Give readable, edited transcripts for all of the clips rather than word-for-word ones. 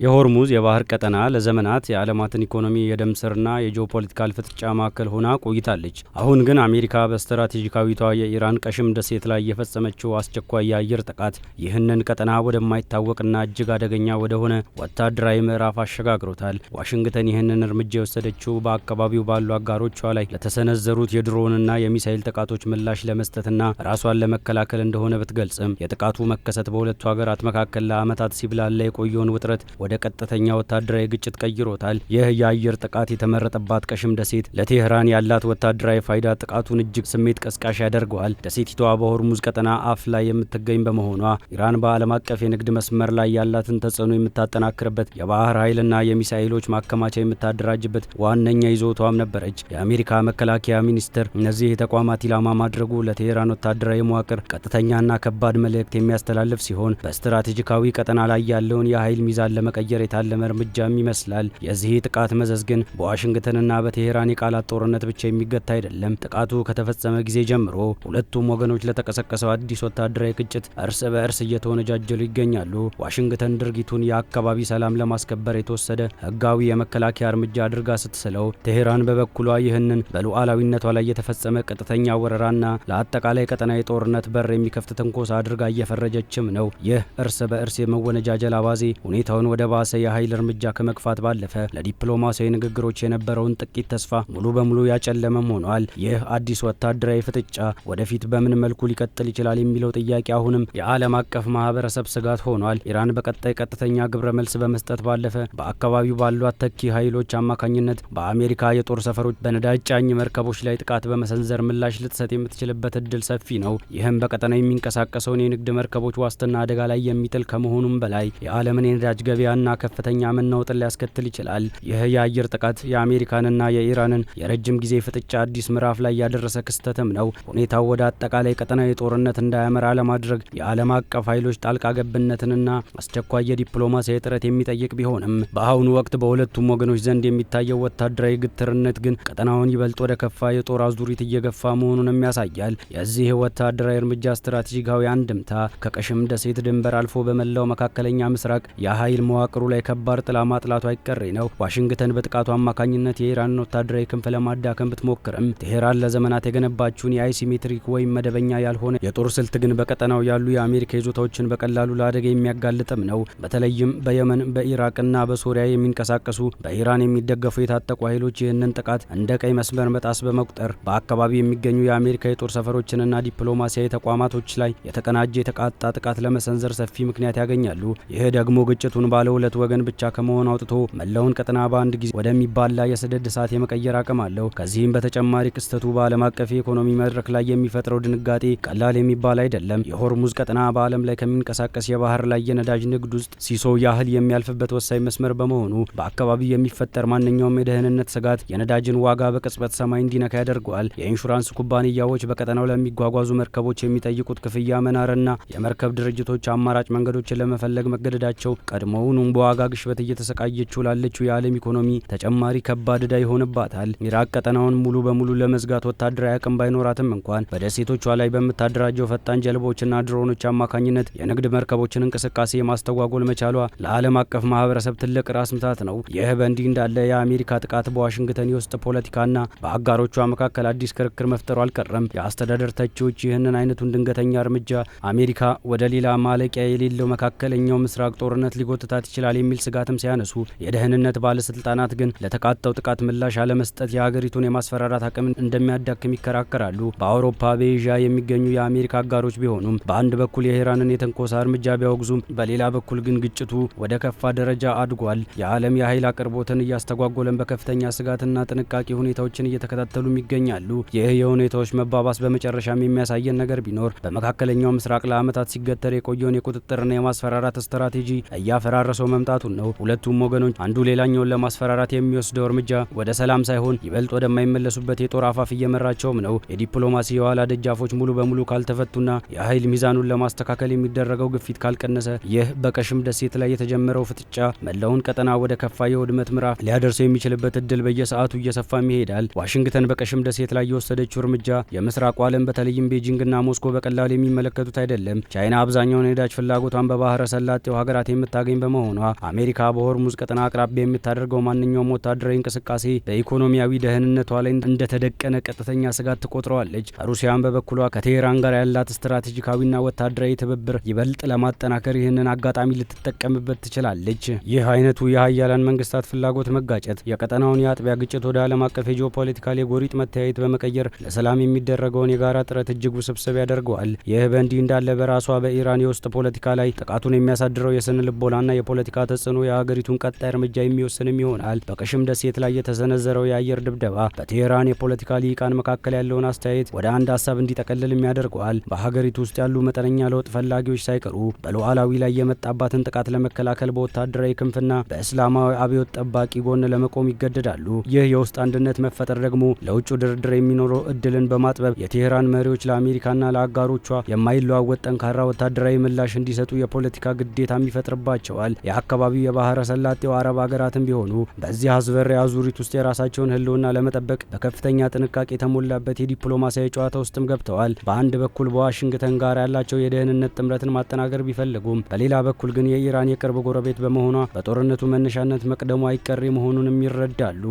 የሆርሙዝ የባህር ቀጠና ለዘመናት የዓለማትን ኢኮኖሚ የደም ስርና የጂኦፖለቲካል ፍጥጫ ማዕከል ሆና ቆይታለች። አሁን ግን አሜሪካ በስትራቴጂካዊቷ የኢራን ቀሽም ደሴት ላይ የፈጸመችው አስቸኳይ የአየር ጥቃት ይህንን ቀጠና ወደማይታወቅና እጅግ አደገኛ ወደሆነ ወታደራዊ ምዕራፍ አሸጋግሮታል። ዋሽንግተን ይህንን እርምጃ የወሰደችው በአካባቢው ባሉ አጋሮቿ ላይ ለተሰነዘሩት የድሮንና የሚሳኤል ጥቃቶች ምላሽ ለመስጠትና ራሷን ለመከላከል እንደሆነ ብትገልጽም የጥቃቱ መከሰት በሁለቱ ሀገራት መካከል ለዓመታት ሲብላላ የቆየውን ውጥረት ወደ ቀጥተኛ ወታደራዊ ግጭት ቀይሮታል። ይህ የአየር ጥቃት የተመረጠባት ቀሽም ደሴት ለቴህራን ያላት ወታደራዊ ፋይዳ ጥቃቱን እጅግ ስሜት ቀስቃሽ ያደርገዋል። ደሴቲቷ በሆርሙዝ ቀጠና አፍ ላይ የምትገኝ በመሆኗ ኢራን በዓለም አቀፍ የንግድ መስመር ላይ ያላትን ተጽዕኖ የምታጠናክርበት የባህር ኃይልና የሚሳኤሎች ማከማቻ የምታደራጅበት ዋነኛ ይዞታዋም ነበረች። የአሜሪካ መከላከያ ሚኒስቴር እነዚህ ተቋማት ኢላማ ማድረጉ ለቴህራን ወታደራዊ መዋቅር ቀጥተኛና ከባድ መልእክት የሚያስተላልፍ ሲሆን በስትራቴጂካዊ ቀጠና ላይ ያለውን የኃይል ሚዛን ለመቀየር የታለመ እርምጃም ይመስላል። የዚህ ጥቃት መዘዝ ግን በዋሽንግተንና በቴህራን የቃላት ጦርነት ብቻ የሚገታ አይደለም። ጥቃቱ ከተፈጸመ ጊዜ ጀምሮ ሁለቱም ወገኖች ለተቀሰቀሰው አዲስ ወታደራዊ ግጭት እርስ በእርስ እየተወነጃጀሉ ይገኛሉ። ዋሽንግተን ድርጊቱን የአካባቢ ሰላም ለማስከበር የተወሰደ ህጋዊ የመከላከያ እርምጃ አድርጋ ስትስለው፣ ቴህራን በበኩሏ ይህንን በሉዓላዊነቷ ላይ የተፈጸመ ቀጥተኛ ወረራና ለአጠቃላይ ቀጠና የጦርነት በር የሚከፍት ትንኮሳ አድርጋ እየፈረጀችም ነው። ይህ እርስ በእርስ የመወነጃጀል አባዜ ሁኔታውን ወደ ባሰ የኃይል እርምጃ ከመግፋት ባለፈ ለዲፕሎማሲያዊ ንግግሮች የነበረውን ጥቂት ተስፋ ሙሉ በሙሉ ያጨለመም ሆኗል። ይህ አዲስ ወታደራዊ ፍጥጫ ወደፊት በምን መልኩ ሊቀጥል ይችላል የሚለው ጥያቄ አሁንም የዓለም አቀፍ ማህበረሰብ ስጋት ሆኗል። ኢራን በቀጣይ ቀጥተኛ ግብረ መልስ በመስጠት ባለፈ በአካባቢው ባሉ አተኪ ኃይሎች አማካኝነት በአሜሪካ የጦር ሰፈሮች በነዳጅ ጫኝ መርከቦች ላይ ጥቃት በመሰንዘር ምላሽ ልትሰጥ የምትችልበት እድል ሰፊ ነው። ይህም በቀጠናው የሚንቀሳቀሰውን የንግድ መርከቦች ዋስትና አደጋ ላይ የሚጥል ከመሆኑም በላይ የዓለምን የነዳጅ ገበያና ከፍተኛ መናወጥን ሊያስከትል ይችላል። ይህ የአየር ጥቃት የአሜሪካንና የኢራንን የረጅም ጊዜ ፍጥጫ አዲስ ምዕራፍ ላይ ያደረሰ ክስተትም ነው። ሁኔታው ወደ አጠቃላይ ቀጠናዊ ጦርነት እንዳያመራ ለማድረግ የዓለም አቀፍ ኃይሎች ጣልቃ ገብነትንና አስቸኳይ የዲፕሎማሲያዊ ጥረት የሚጠይቅ ቢሆንም በአሁኑ ወቅት በሁለቱም ወገኖች ዘንድ የሚታየው ወታደራዊ ግትርነት ግን ቀጠናውን ይበልጥ ወደ ከፋ የጦር አዙሪት እየገፋ መሆኑንም ያሳያል። የዚህ ወታደራዊ እርምጃ ስትራቴጂካዊ አንድምታ ከቀሽም ደሴት ድንበር አልፎ በመላው መካከለኛ ምስራቅ የኃይል መዋቅሩ ላይ ከባድ ጥላ ማጥላቱ አይቀሬ ነው። ዋሽንግተን በጥቃቱ አማካኝነት የኢራንን ወታደራዊ ክንፍ ለማዳከም ብትሞክርም ቴህራን ለዘመናት የገነባችውን የአይሲሜትሪክ ወይም መደበኛ ያልሆነ የጦር ስልት ግን በቀጠናው ያሉ የአሜሪካ ይዞታዎችን በቀላሉ ለአደጋ የሚያጋልጥም ነው። በተለይም በየመን፣ በኢራቅና በሶሪያ የሚንቀሳቀሱ በኢራን የሚደገፉ የታጠቁ ኃይሎች ይህንን ጥቃት እንደ ቀይ መስመር መጣስ በመቁጠር በአካባቢው የሚገኙ የአሜሪካ የጦር ሰፈሮችንና ዲፕሎማሲያዊ ተቋማቶች ላይ የተቀናጀ የተቃጣ ጥቃት ለመሰንዘር ሰፊ ምክንያት ያገኛሉ። ይህ ደግሞ ግጭቱን ባለ ሁለት ወገን ብቻ ከመሆን አውጥቶ መላውን ቀጠና በአንድ ጊዜ ወደሚባላ የሰደድ እሳት የመቀየር አቅም አለው። ከዚህም በተጨማሪ ክስተቱ በዓለም አቀፍ የኢኮኖሚ መድረክ ላይ የሚፈጥረው ድንጋጤ ቀላል የሚባል አይደለም። የሆርሙዝ ቀጠና በዓለም ላይ ከሚንቀሳቀስ የባህር ላይ የነዳጅ ንግድ ውስጥ ሲሶ ያህል የሚያልፍበት ወሳኝ መስመር በመሆኑ በአካባቢው የሚፈጠር ማንኛውም የደህንነት ስጋት የነዳጅን ዋጋ በቅጽበት ሰማይ እንዲነካ ያደርገዋል። የኢንሹራንስ ኩባንያዎች በቀጠናው ለሚጓጓዙ መርከቦች የሚጠይቁት ክፍያ መናርና የመርከብ ድርጅቶች አማራጭ መንገዶችን ለመፈለግ መገደዳቸው ቀድሞውኑም በዋጋ ግሽበት እየተሰቃየችው ላለችው የዓለም ኢኮኖሚ ተጨማሪ ከባድ ዕዳ ይሆንባታል። ኢራቅ ቀጠናውን ሙሉ በሙሉ ለመዝጋት ወታደራዊ አቅም ባይኖራትም እንኳን በደሴቶቿ ላይ በምታደራጀው ፈጣን ጀልባዎችና ድሮኖች አማካኝነት የንግድ መርከቦችን እንቅስቃሴ ማስተጓጎል መቻሏ ለዓለም አቀፍ ማህበረሰብ ትልቅ ራስ ምታት ነው። ይህ በእንዲህ እንዳለ የአሜሪካ ጥቃት በዋሽንግተን የውስጥ ፖለቲካና በአጋሮቿ መካከል አዲስ ክርክር መፍጠሩ አልቀረም። የአስተዳደር ተቺዎች ይህንን አይነቱን ድንገተኛ እርምጃ አሜሪካ ወደ ሌላ ማለቂያ የሌለው መካከለኛው ምስራቅ ጦርነት ሊጎትታት ይችላል የሚል ስጋትም ሲያነሱ፣ የደህንነት ባለስልጣናት ግን ለተቃጣው ጥቃት ምላሽ አለመስጠት የሀገሪቱን የማስፈራራት አቅም እንደሚያዳክም ይከራከራሉ። በአውሮፓ፣ በኤዥያ የሚገኙ የአሜሪካ አጋሮች ቢሆኑም በአንድ በኩል የኢራንን የትንኮሳ እርምጃ ቢያወግዙም፣ በሌላ በኩል ግን ግጭቱ ወደ ከፋ ደረጃ አድጓል። የዓለም የኃይል አቅርቦትን እያስተጓጎለን በከፍተኛ ስጋትና ጥንቃቄ ሁኔታዎችን እየተከታተሉም ይገኛሉ። ይህ የሁኔታዎች መባባስ በመጨረሻም የሚያሳየን ነገር ቢኖር በመካከለኛው ምስራቅ ለዓመታት ሲገተር የቆየውን የቁጥጥርና የማስፈራራት ስትራቴጂ እያፈራረሰው መምጣቱን ነው። ሁለቱም ወገኖች አንዱ ሌላኛውን ለማስፈራራት የሚወስደው እርምጃ ወደ ሰላም ሳይሆን ይበልጥ ወደማይመለሱበት የጦር አፋፍ እየመራቸውም ነው። የዲፕሎማሲ የኋላ ደጃፎች ሙሉ በሙሉ ካልተፈቱና የኃይል ሚዛኑን ለማስተካከል የሚደረገው ግፊት ካልቀነሰ ይህ በቀሽም ደሴት ላይ የተጀመረው ፍጥጫ መላውን ቀጠና ወደ ከፋ የውድመት ምዕራፍ ሊያደርሰው የሚችልበት እድል በየሰዓቱ እየሰፋም ይሄዳል። ዋሽንግተን በቀሽም ደሴት ላይ የወሰደችው እርምጃ የምስራቁ ዓለም በተለይም ቤጂንግና ሞስኮ በቀላሉ የሚመለከቱት አይደለም። ቻይና አብዛኛውን የነዳጅ ፍላጎቷን በባህረ ሰላጤው ሀገራት የምታገኝ በመሆኑ በመሆኗ አሜሪካ በሆርሙዝ ቀጠና አቅራቢያ የምታደርገው ማንኛውም ወታደራዊ እንቅስቃሴ በኢኮኖሚያዊ ደህንነቷ ላይ እንደተደቀነ ቀጥተኛ ስጋት ትቆጥረዋለች። ሩሲያን በበኩሏ ከቴሄራን ጋር ያላት ስትራቴጂካዊና ወታደራዊ ትብብር ይበልጥ ለማጠናከር ይህንን አጋጣሚ ልትጠቀምበት ትችላለች። ይህ አይነቱ የሀያላን መንግስታት ፍላጎት መጋጨት የቀጠናውን የአጥቢያ ግጭት ወደ ዓለም አቀፍ የጂኦፖለቲካል የጎሪጥ መተያየት በመቀየር ለሰላም የሚደረገውን የጋራ ጥረት እጅግ ውስብስብ ያደርገዋል። ይህ በእንዲህ እንዳለ በራሷ በኢራን የውስጥ ፖለቲካ ላይ ጥቃቱን የሚያሳድረው የስነ ልቦናና የፖለቲካ ተጽዕኖ የሀገሪቱን ቀጣይ እርምጃ የሚወስንም ይሆናል። በቀሽም ደሴት ላይ የተሰነዘረው የአየር ድብደባ በቴሄራን የፖለቲካ ሊቃን መካከል ያለውን አስተያየት ወደ አንድ ሀሳብ እንዲጠቀልልም ያደርገዋል። በሀገሪቱ ውስጥ ያሉ መጠነኛ ለውጥ ፈላጊዎች ሳይቀሩ በሉዓላዊ ላይ የመጣባትን ጥቃት ለመከላከል በወታደራዊ ክንፍና በእስላማዊ አብዮት ጠባቂ ጎን ለመቆም ይገደዳሉ። ይህ የውስጥ አንድነት መፈጠር ደግሞ ለውጭ ድርድር የሚኖረው እድልን በማጥበብ የቴሄራን መሪዎች ለአሜሪካና ለአጋሮቿ የማይለዋወጥ ጠንካራ ወታደራዊ ምላሽ እንዲሰጡ የፖለቲካ ግዴታም ይፈጥርባቸዋል። የአካባቢው የባህረ ሰላጤው አረብ ሀገራትም ቢሆኑ በዚህ አዝበሪያ አዙሪት ውስጥ የራሳቸውን ህልውና ለመጠበቅ በከፍተኛ ጥንቃቄ የተሞላበት የዲፕሎማሲያዊ ጨዋታ ውስጥም ገብተዋል። በአንድ በኩል በዋሽንግተን ጋር ያላቸው የደህንነት ጥምረትን ማጠናከር ቢፈልጉም በሌላ በኩል ግን የኢራን የቅርብ ጎረቤት በመሆኗ በጦርነቱ መነሻነት መቅደሙ አይቀሬ መሆኑንም ይረዳሉ።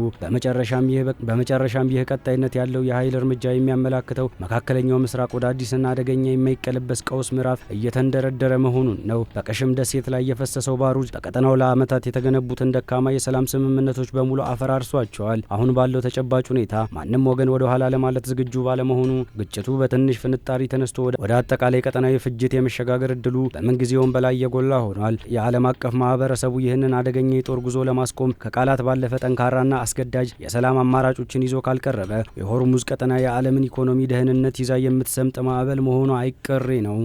በመጨረሻም ይህ ቀጣይነት ያለው የኃይል እርምጃ የሚያመላክተው መካከለኛው ምስራቅ ወደ አዲስና አደገኛ የማይቀለበስ ቀውስ ምዕራፍ እየተንደረደረ መሆኑን ነው። በቀሽም ደሴት ላይ የፈሰሰው ባሩድ በቀጠናው ለዓመታት የተገነቡትን ደካማ የሰላም ስምምነቶች በሙሉ አፈራርሷቸዋል። አሁን ባለው ተጨባጭ ሁኔታ ማንም ወገን ወደ ኋላ ለማለት ዝግጁ ባለመሆኑ ግጭቱ በትንሽ ፍንጣሪ ተነስቶ ወደ አጠቃላይ ቀጠናዊ ፍጅት የመሸጋገር እድሉ በምንጊዜውም በላይ የጎላ ሆኗል። የዓለም አቀፍ ማህበረሰቡ ይህንን አደገኛ የጦር ጉዞ ለማስቆም ከቃላት ባለፈ ጠንካራና አስገዳጅ የሰላም አማራጮችን ይዞ ካልቀረበ የሆርሙዝ ቀጠና የዓለምን ኢኮኖሚ ደህንነት ይዛ የምትሰምጥ ማዕበል መሆኗ አይቀሬ ነው።